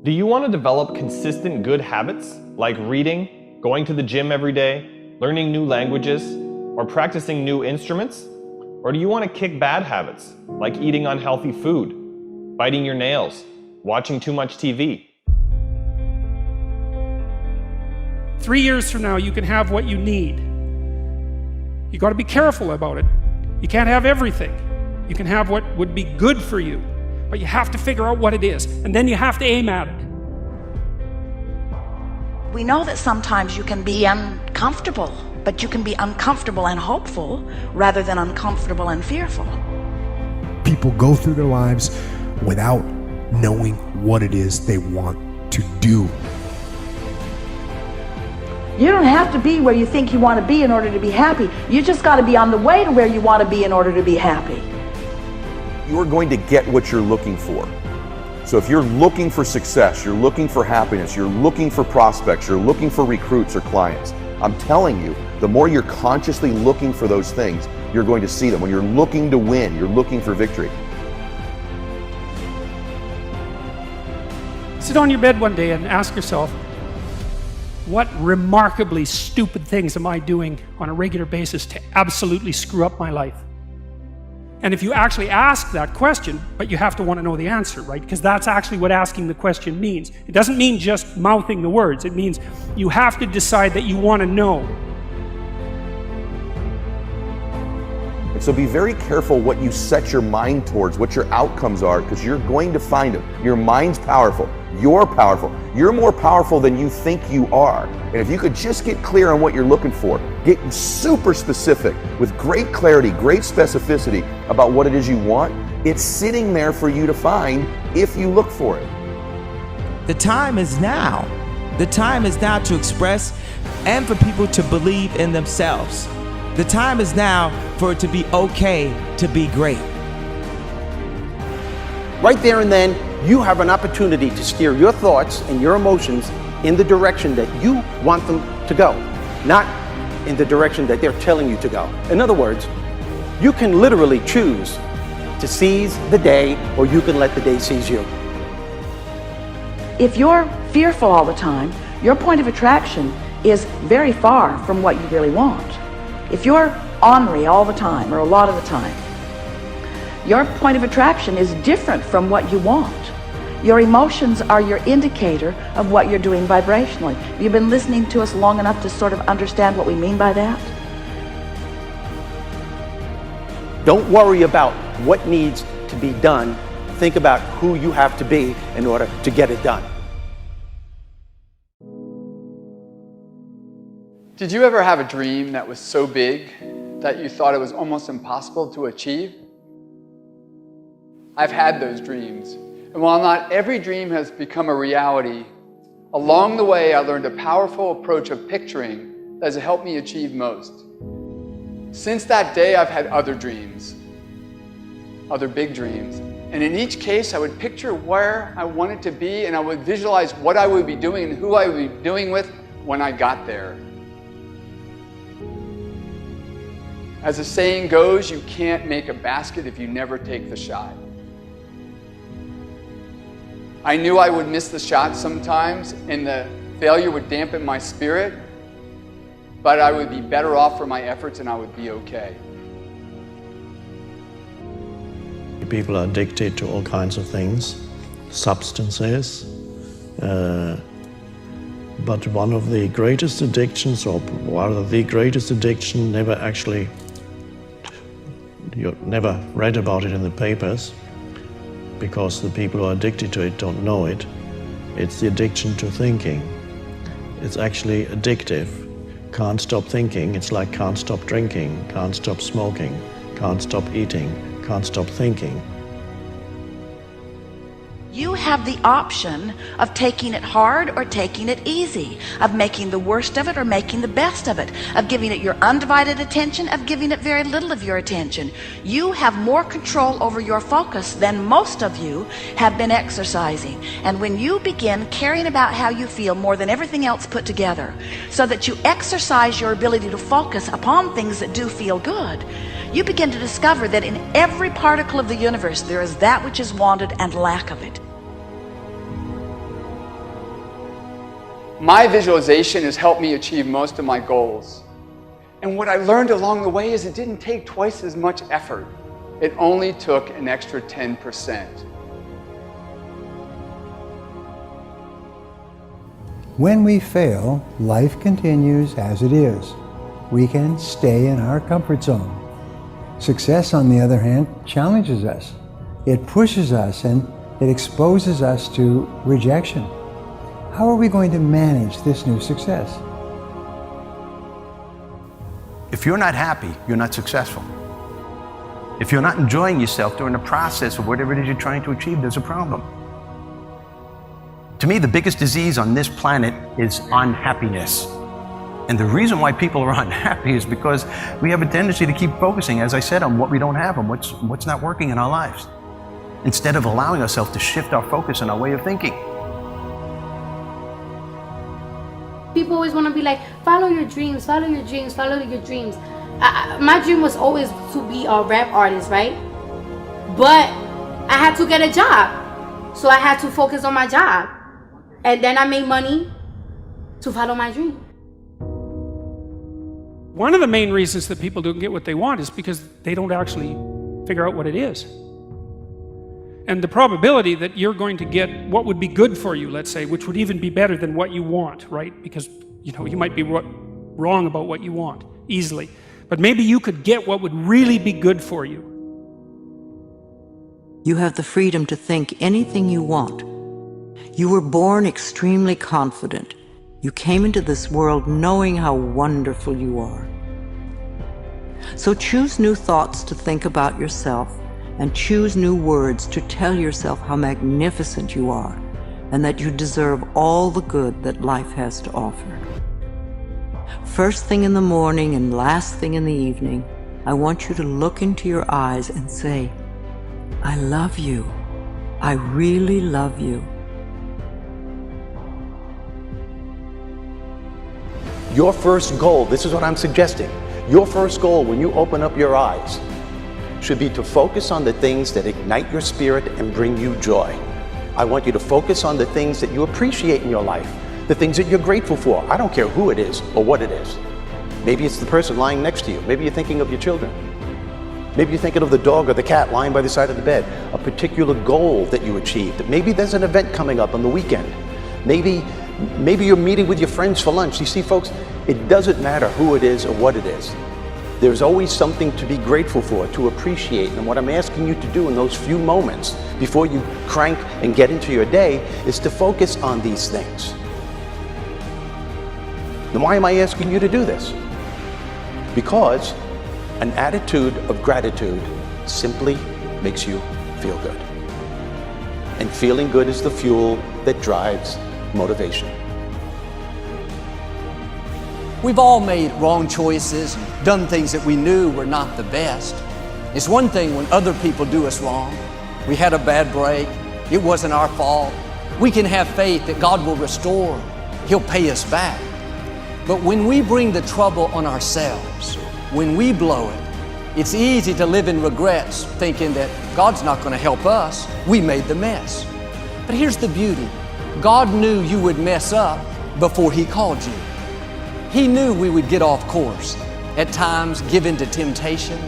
Do you want to develop consistent good habits like reading, going to the gym every day, learning new languages, or practicing new instruments? Or do you want to kick bad habits like eating unhealthy food, biting your nails, watching too much TV? 3 years from now, you can have what you need. You got to be careful about it. You can't have everything. You can have what would be good for you, but you have to figure out what it is, and then you have to aim at it. We know that sometimes you can be uncomfortable, but you can be uncomfortable and hopeful rather than uncomfortable and fearful. People go through their lives without knowing what it is they want to do. You don't have to be where you think you want to be in order to be happy. You just got to be on the way to where you want to be in order to be happy. You're going to get what you're looking for. So if you're looking for success, you're looking for happiness, you're looking for prospects, you're looking for recruits or clients, I'm telling you, the more you're consciously looking for those things, you're going to see them. When you're looking to win, you're looking for victory. Sit on your bed one day and ask yourself, what remarkably stupid things am I doing on a regular basis to absolutely screw up my life? And if you actually ask that question, but you have to want to know the answer, right? Because that's actually what asking the question means. It doesn't mean just mouthing the words. It means you have to decide that you want to know. And so be very careful what you set your mind towards, what your outcomes are, because you're going to find them. Your mind's powerful. You're powerful. You're more powerful than you think you are. And if you could just get clear on what you're looking for, get super specific with great clarity, great specificity about what it is you want, it's sitting there for you to find if you look for it. The time is now. The time is now to express and for people to believe in themselves. The time is now for it to be okay to be great. Right there and then, you have an opportunity to steer your thoughts and your emotions in the direction that you want them to go, not in the direction that they're telling you to go. In other words, you can literally choose to seize the day, or you can let the day seize you. If you're fearful all the time, your point of attraction is very far from what you really want. If you're ornery all the time, or a lot of the time, your point of attraction is different from what you want. Your emotions are your indicator of what you're doing vibrationally. Have you been listening to us long enough to sort of understand what we mean by that? Don't worry about what needs to be done. Think about who you have to be in order to get it done. Did you ever have a dream that was so big that you thought it was almost impossible to achieve? I've had those dreams. And while not every dream has become a reality, along the way I learned a powerful approach of picturing that has helped me achieve most. Since that day, I've had other dreams, other big dreams. And in each case, I would picture where I wanted to be, and I would visualize what I would be doing and who I would be doing with when I got there. As the saying goes, you can't make a basket if you never take the shot. I knew I would miss the shot sometimes, and the failure would dampen my spirit, but I would be better off for my efforts and I would be okay. People are addicted to all kinds of things, substances, but one of the greatest addictions, or rather the greatest addiction, you never read about it in the papers, because the people who are addicted to it don't know it. It's the addiction to thinking. It's actually addictive. Can't stop thinking. It's like can't stop drinking, can't stop smoking, can't stop eating, can't stop thinking. You have the option of taking it hard or taking it easy, of making the worst of it or making the best of it, of giving it your undivided attention, of giving it very little of your attention. You have more control over your focus than most of you have been exercising. And when you begin caring about how you feel more than everything else put together, so that you exercise your ability to focus upon things that do feel good, you begin to discover that in every particle of the universe there is that which is wanted and lack of it. My visualization has helped me achieve most of my goals. And what I learned along the way is it didn't take twice as much effort. It only took an extra 10%. When we fail, life continues as it is. We can stay in our comfort zone. Success, on the other hand, challenges us. It pushes us and it exposes us to rejection. How are we going to manage this new success? If you're not happy, you're not successful. If you're not enjoying yourself during the process of whatever it is you're trying to achieve, there's a problem. To me, the biggest disease on this planet is unhappiness. And the reason why people are unhappy is because we have a tendency to keep focusing, as I said, on what we don't have and what's not working in our lives, instead of allowing ourselves to shift our focus and our way of thinking. People always want to be like, follow your dreams, follow your dreams, follow your dreams. My dream was always to be a rap artist, right? But I had to get a job. So I had to focus on my job. And then I made money to follow my dream. One of the main reasons that people don't get what they want is because they don't actually figure out what it is. And the probability that you're going to get what would be good for you, let's say, which would even be better than what you want, right? Because, you might be wrong about what you want easily. But maybe you could get what would really be good for you. You have the freedom to think anything you want. You were born extremely confident. You came into this world knowing how wonderful you are. So choose new thoughts to think about yourself, and choose new words to tell yourself how magnificent you are, and that you deserve all the good that life has to offer. First thing in the morning and last thing in the evening, I want you to look into your eyes and say, I love you. I really love you. Your first goal, this is what I'm suggesting, your first goal when you open up your eyes should be to focus on the things that ignite your spirit and bring you joy. I want you to focus on the things that you appreciate in your life, the things that you're grateful for. I don't care who it is or what it is. Maybe it's the person lying next to you. Maybe you're thinking of your children. Maybe you're thinking of the dog or the cat lying by the side of the bed, a particular goal that you achieved. Maybe there's an event coming up on the weekend. Maybe you're meeting with your friends for lunch. You see, folks, it doesn't matter who it is or what it is. There's always something to be grateful for, to appreciate. And what I'm asking you to do in those few moments before you crank and get into your day is to focus on these things. Then why am I asking you to do this? Because an attitude of gratitude simply makes you feel good. And feeling good is the fuel that drives motivation. We've all made wrong choices and done things that we knew were not the best. It's one thing when other people do us wrong. We had a bad break. It wasn't our fault. We can have faith that God will restore. He'll pay us back. But when we bring the trouble on ourselves, when we blow it, it's easy to live in regrets, thinking that God's not going to help us. We made the mess. But here's the beauty. God knew you would mess up before He called you. He knew we would get off course, at times give in to temptation.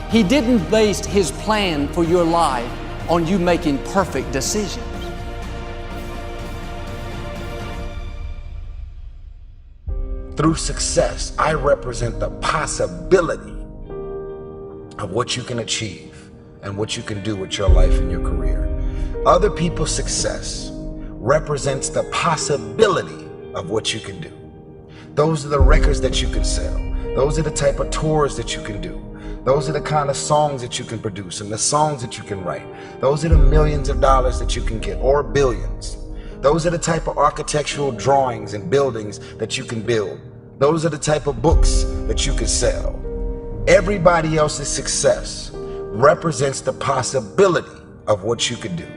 He didn't base His plan for your life on you making perfect decisions. Through success, I represent the possibility of what you can achieve and what you can do with your life and your career. Other people's success represents the possibility of what you can do. Those are the records that you can sell. Those are the type of tours that you can do. Those are the kind of songs that you can produce and the songs that you can write. Those are the millions of dollars that you can get, or billions. Those are the type of architectural drawings and buildings that you can build. Those are the type of books that you can sell. Everybody else's success represents the possibility of what you could do.